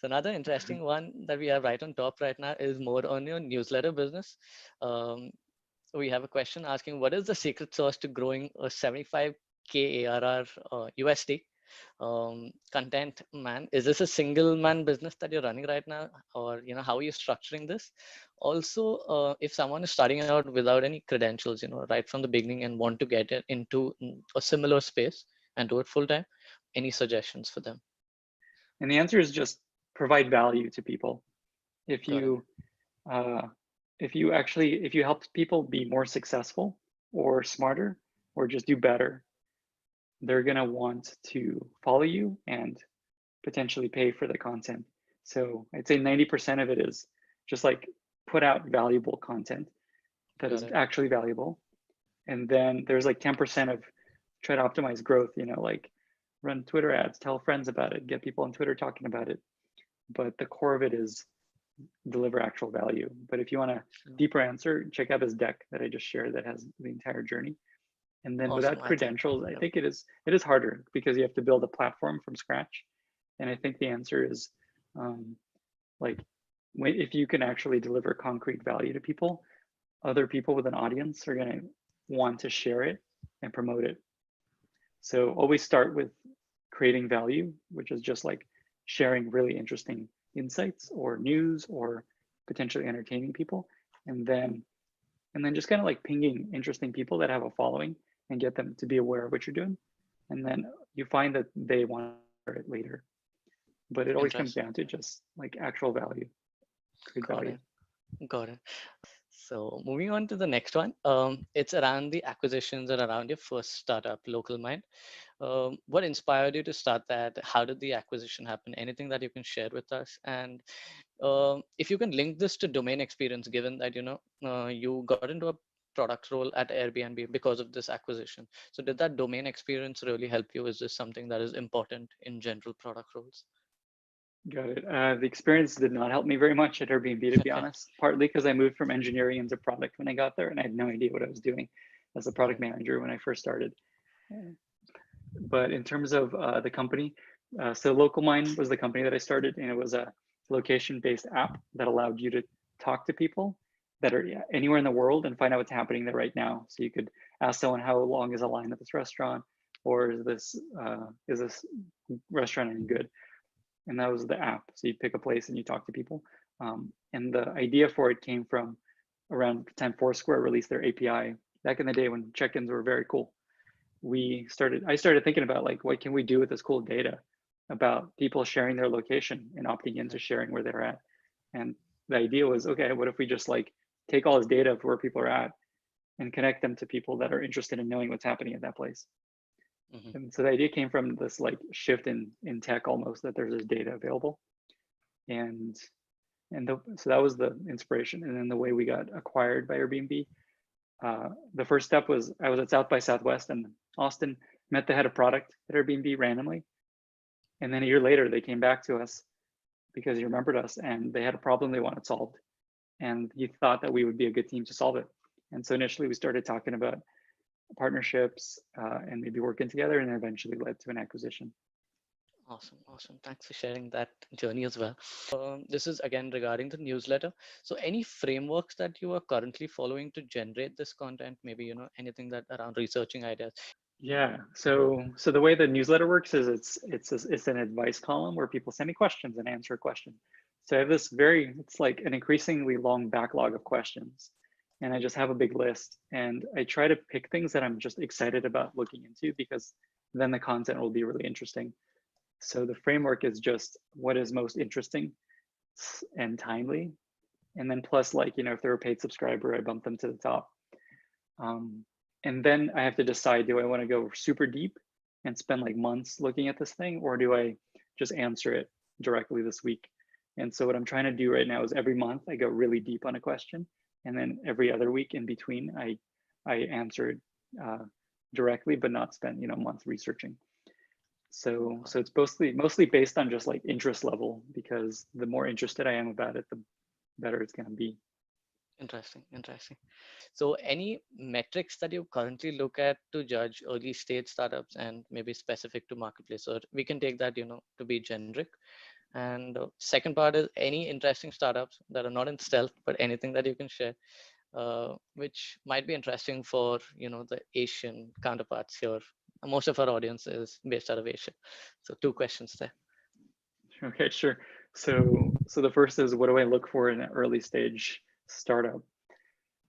So another interesting one that we have right on top right now is more on your newsletter business. Um, we have a question asking, what is the secret sauce to growing a 75K ARR USD content man? Is this a single man business that you're running right now, or how are you structuring this? Also, if someone is starting out without any credentials, right from the beginning and want to get it into a similar space and do it full time, any suggestions for them? And the answer is just provide value to people. If Got it. you uh, if you help people be more successful or smarter or just do better, they're gonna want to follow you and potentially pay for the content. So I'd say 90% of it is just like put out valuable content that Got is it. actually valuable. And then there's like 10% of try to optimize growth, like run Twitter ads, tell friends about it, get people on Twitter talking about it. But the core of it is deliver actual value. But if you want a deeper answer, check out this deck that I just shared that has the entire journey. And then Awesome. without I think, credentials, I yep. think it is harder because you have to build a platform from scratch. And I think the answer is like if you can actually deliver concrete value to people, other people with an audience are going to want to share it and promote it. So always start with creating value, which is just like sharing really interesting insights or news or potentially entertaining people. And then just kind of like pinging interesting people that have a following and get them to be aware of what you're doing. And then you find that they want to share it later. But it always comes Interesting. down to just like actual value, create Got value. it. Got it. So moving on to the next one, it's around the acquisitions and around your first startup, Local Mind. What inspired you to start that? How did the acquisition happen? Anything that you can share with us? And if you can link this to domain experience, given that you got into a product role at Airbnb because of this acquisition. So did that domain experience really help you? Is this something that is important in general product roles? Got it. The experience did not help me very much at Airbnb, to be honest, partly because I moved from engineering into product when I got there and I had no idea what I was doing as a product Right. manager when I first started. But in terms of the company, so Local Mind was the company that I started, and it was a location-based app that allowed you to talk to people that are anywhere in the world and find out what's happening there right now. So you could ask someone, how long is a line at this restaurant, or is this restaurant any good? And that was the app. So you pick a place and you talk to people. And the idea for it came from around the time Foursquare released their API back in the day when check-ins were very cool. I started thinking about like, what can we do with this cool data about people sharing their location and opting into sharing where they're at? And the idea was, okay, what if we just like take all this data of where people are at and connect them to people that are interested in knowing what's happening at that place? Mm-hmm. And so the idea came from this like shift in tech almost, that there's this data available. And so that was the inspiration. And then the way we got acquired by Airbnb, the first step was I was at South by Southwest in Austin, met the head of product at Airbnb randomly. And then a year later, they came back to us because he remembered us and they had a problem they wanted solved. And he thought that we would be a good team to solve it. And so initially we started talking about partnerships and maybe working together, and eventually led to an acquisition. Awesome, awesome. Thanks for sharing that journey as well. This is again regarding the newsletter. So any frameworks that you are currently following to generate this content? Maybe, anything that around researching ideas. Yeah. So the way the newsletter works is it's an advice column where people send me questions and answer a question. So I have it's like an increasingly long backlog of questions, and I just have a big list, and I try to pick things that I'm just excited about looking into, because then the content will be really interesting. So the framework is just what is most interesting and timely, and then plus, like, if they're a paid subscriber, I bump them to the top. And then I have to decide, do I want to go super deep and spend like months looking at this thing, or do I just answer it directly this week? And so what I'm trying to do right now is every month I go really deep on a question, and then every other week in between I answer it directly, but not spend months researching. So it's mostly based on just like interest level, because the more interested I am about it, the better it's going to be. Interesting, interesting. So any metrics that you currently look at to judge early stage startups and maybe specific to marketplace, or we can take that, to be generic. And second part is any interesting startups that are not in stealth, but anything that you can share, which might be interesting for the Asian counterparts here. Most of our audience is based out of Asia, so two questions there. Okay, sure. So the first is, what do I look for in an early stage startup?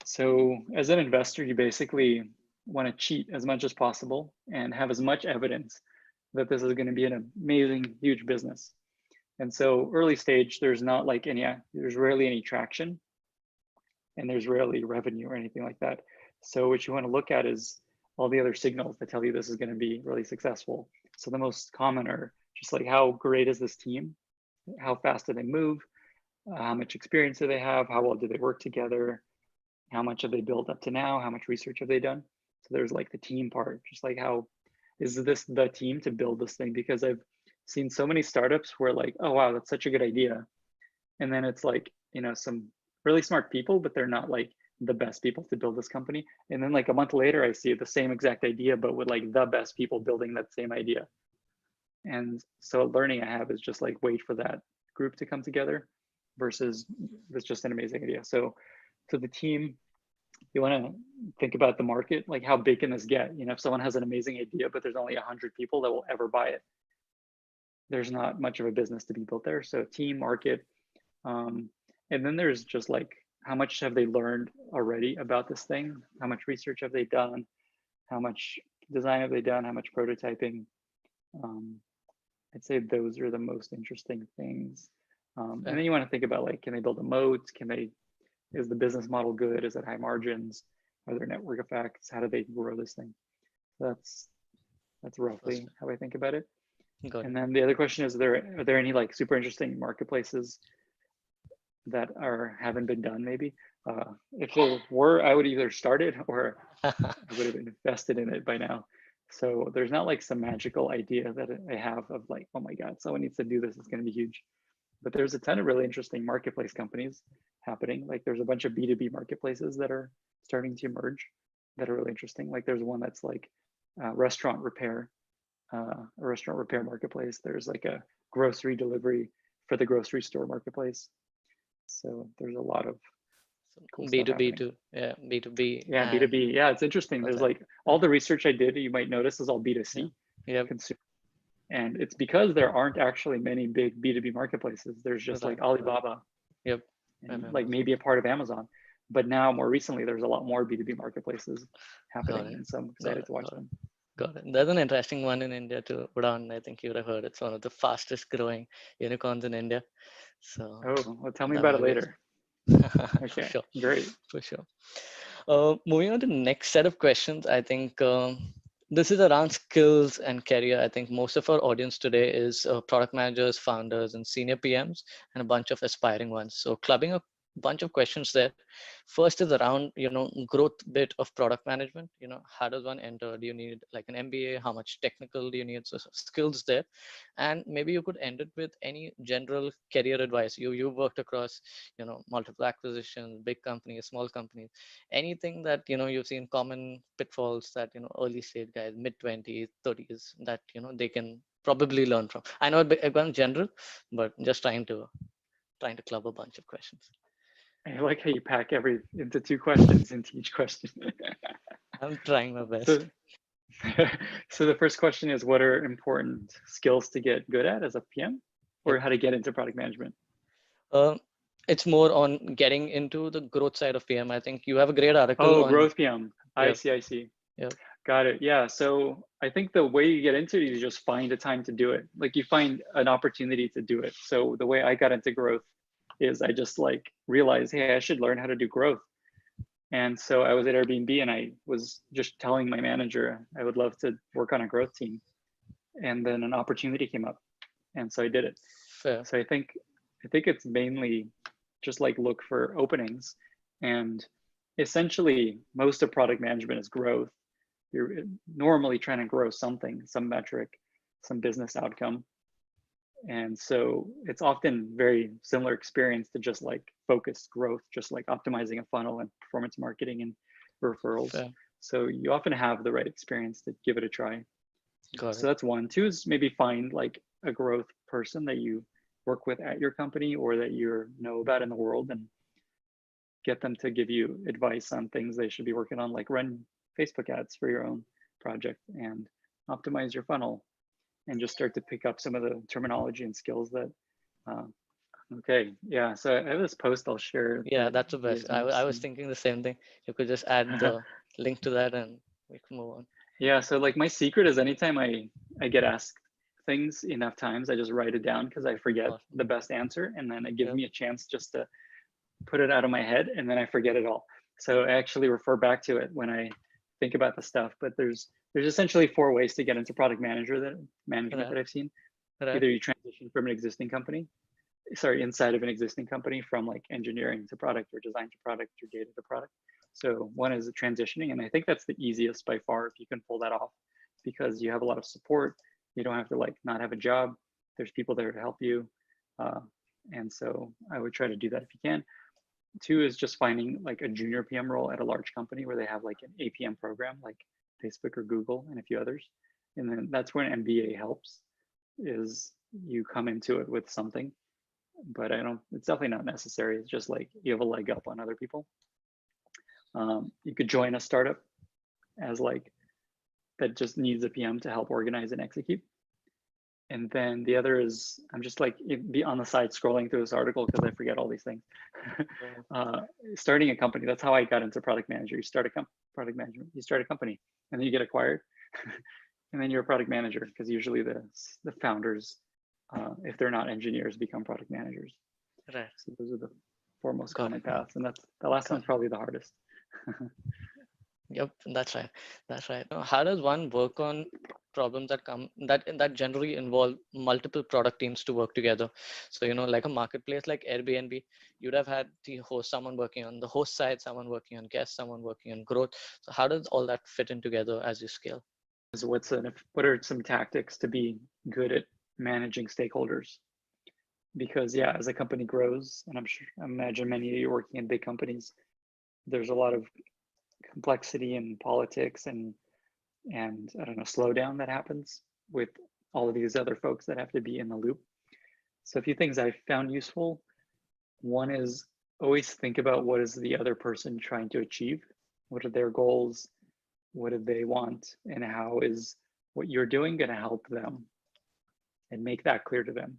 So as an investor, you basically want to cheat as much as possible and have as much evidence that this is going to be an amazing, huge business. And so early stage, there's not like there's rarely any traction, and there's rarely revenue or anything like that. So what you want to look at is all the other signals that tell you this is going to be really successful. So the most common are just like, how great is this team? How fast do they move? How much experience do they have? How well do they work together? How much have they built up to now? How much research have they done? So there's like the team part, just like, how is this the team to build this thing? Because I've seen so many startups where like, oh wow, that's such a good idea. And then it's like, some really smart people, but they're not like the best people to build this company. And then like a month later, I see the same exact idea, but with like the best people building that same idea. And so learning I have is just like, wait for that group to come together versus it's just an amazing idea. So to the team, you want to think about the market, like how big can this get? If someone has an amazing idea, but there's only 100 people that will ever buy it, there's not much of a business to be built there. So team, market, and then there's just like, how much have they learned already about this thing? How much research have they done? How much design have they done? How much prototyping? I'd say those are the most interesting things. And then you want to think about like, can they build a moat? Is the business model good? Is it high margins? Are there network effects? How do they grow this thing? That's roughly how I think about it. And then the other question is, are there any like super interesting marketplaces that haven't been done maybe? If there were, I would either start it or I would have invested in it by now. So there's not like some magical idea that I have of like, oh my God, someone needs to do this, it's going to be huge. But there's a ton of really interesting marketplace companies happening. Like there's a bunch of B2B marketplaces that are starting to emerge that are really interesting. Like there's one that's like restaurant repair, a restaurant repair marketplace. There's like a grocery delivery for the grocery store marketplace. So there's a lot of cool B2B too. Yeah, B2B. Yeah, B2B. Yeah, it's interesting. There's like all the research I did, you might notice, is all B2C. Yeah. Consumer. And it's because there aren't actually many big B2B marketplaces. There's just like Alibaba. Yep. And like maybe a part of Amazon. But now more recently, there's a lot more B2B marketplaces happening. And so I'm excited to watch them. Got it. There's an interesting one in India too, Udan. I think you would have heard. It's one of the fastest growing unicorns in India. So well, tell me about it later. Okay. For sure. Great. For sure. Moving on to the next set of questions, I think this is around skills and career. I think most of our audience today is product managers, founders, and senior PMs, and a bunch of aspiring ones. So clubbing a bunch of questions there. First is around, growth bit of product management. How does one enter? Do you need like an MBA? How much technical do you need? So skills there. And maybe you could end it with any general career advice. You worked across, multiple acquisitions, big companies, small companies, anything that, you've seen common pitfalls that, early stage guys, mid-20s, 30s, that, they can probably learn from. I know it gone general, but just trying to club a bunch of questions. I like how you pack into 2 questions into each question. I'm trying my best. So the first question is, what are important skills to get good at as a PM, or how to get into product management? It's more on getting into the growth side of PM. I think you have a great article. Oh, growth PM. I see. Yeah. Got it. Yeah. So I think the way you get into it is just find a time to do it. Like you find an opportunity to do it. So the way I got into growth is I just like realized, hey, I should learn how to do growth. And so I was at Airbnb and I was just telling my manager I would love to work on a growth team. And then an opportunity came up. And so I did it. Fair. So I think it's mainly just like look for openings. And essentially most of product management is growth. You're normally trying to grow something, some metric, some business outcome. And so it's often very similar experience to just like focused growth, just like optimizing a funnel and performance marketing and referrals. Fair. So you often have the right experience to give it a try. So that's one. 2 is maybe find like a growth person that you work with at your company or that you know about in the world, and get them to give you advice on things they should be working on, like run Facebook ads for your own project and optimize your funnel, and just start to pick up some of the terminology and skills that, okay, yeah. So I have this post I'll share. Yeah, That that's the you guys best. might have I was seen. thinking the same thing. You could just add the link to that and we can move on. Yeah, so like my secret is anytime I get asked things enough times, I just write it down because I forget Awesome. the best answer, and then it gives Yep. me a chance just to put it out of my head, and then I forget it all. So I actually refer back to it when I think about the stuff. But there's essentially 4 ways to get into product management Right. that I've seen. Right. Either you transition from an existing company, sorry, inside of an existing company, from like engineering to product or design to product or data to product. So one is the transitioning, and I think that's the easiest by far if you can pull that off, because you have a lot of support. You don't have to like not have a job. There's people there to help you. And so I would try to do that if you can. 2 is just finding like a junior PM role at a large company where they have like an APM program like Facebook or Google and a few others. And then that's where an MBA helps, is you come into it with something, but it's definitely not necessary. It's just like you have a leg up on other people. You could join a startup as like, that just needs a PM to help organize and execute. And then the other is, I'm just like be on the side scrolling through this article because I forget all these things. Starting a company, that's how I got into product manager. You start a product management, you start a company, and then you get acquired. And then you're a product manager, because usually the founders, if they're not engineers, become product managers. Right. So those are the 4 most Got common it. paths, and that's the last Got one's it. probably the hardest. Yep, that's right. That's right. Now, how does one work on problems that generally involve multiple product teams to work together? So, like a marketplace like Airbnb, you'd have had the host, someone working on the host side, someone working on guests, someone working on growth. So how does all that fit in together as you scale? So what are some tactics to be good at managing stakeholders? Because yeah, as a company grows, and I imagine many of you working in big companies, there's a lot of complexity and politics and I don't know, slowdown that happens with all of these other folks that have to be in the loop. So a few things I found useful. One is always think about what is the other person trying to achieve? What are their goals? What do they want? And how is what you're doing going to help them? And make that clear to them.